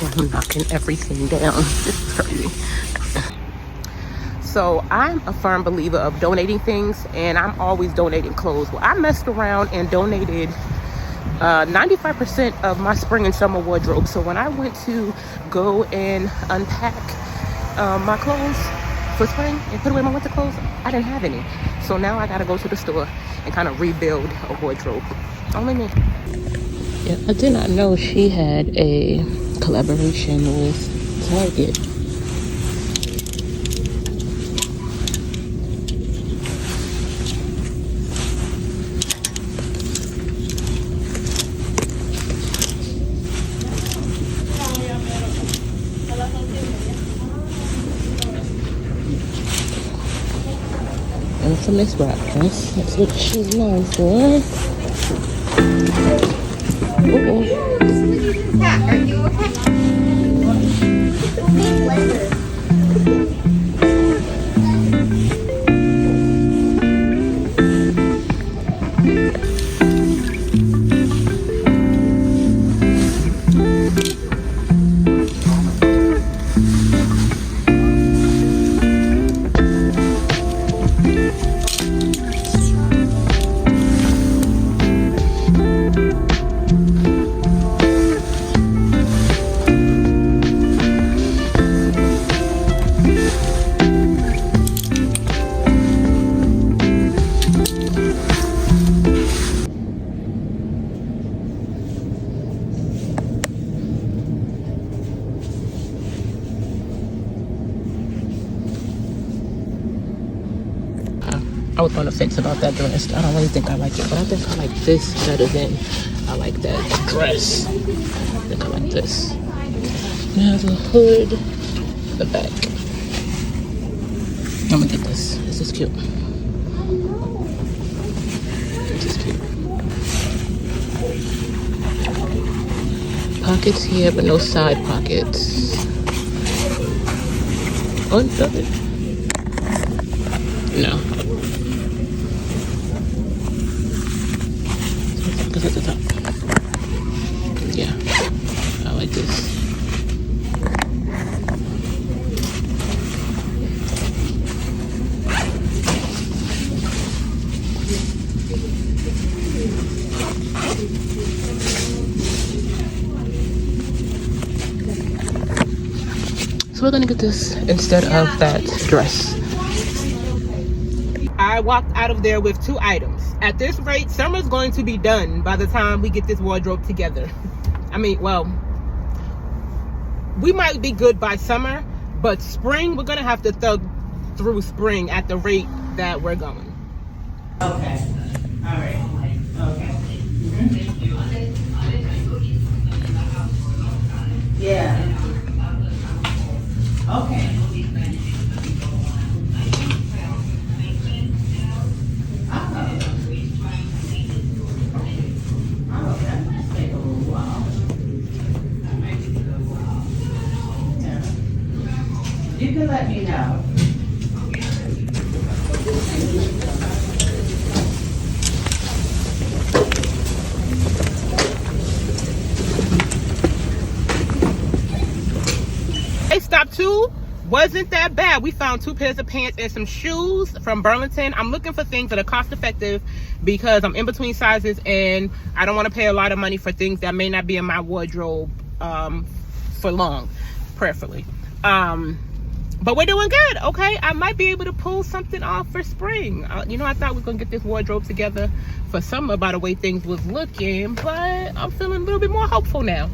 I'm knocking everything down. This is crazy. So I'm a firm believer of donating things, and I'm always donating clothes. Well, I messed around and donated 95% of my spring and summer wardrobe. So when I went to go and unpack my clothes for spring and put away my winter clothes, I didn't have any. So now I gotta go to the store and kind of rebuild a wardrobe. Only me. Yeah, I did not know she had a collaboration with Target. And some Miss Rockers. That's what she's known for. Cat, are you okay? I was on the fence about that dress. I don't really think I like it, but I think I like this better than I like that dress. I think I like this. It has a hood, the back. I'm gonna get this. This is cute. This is cute. Pockets here, but no side pockets. Oh, does it? No. At the top. Yeah, I like this. So we're gonna get this instead of that dress. I walked out of there with 2 items. At this rate, summer's going to be done by the time we get this wardrobe together. I mean, well, we might be good by summer, but spring, we're gonna have to thug through spring at the rate that we're going. Okay. All right. Okay. Yeah. Okay. You can let me know. Hey, stop 2 wasn't that bad. We found 2 pairs of pants and some shoes from Burlington. I'm looking for things that are cost effective because I'm in between sizes and I don't want to pay a lot of money for things that may not be in my wardrobe for long, prayerfully. But we're doing good, okay? I might be able to pull something off for spring. You know, I thought we were gonna get this wardrobe together for summer by the way things was looking, but I'm feeling a little bit more hopeful now.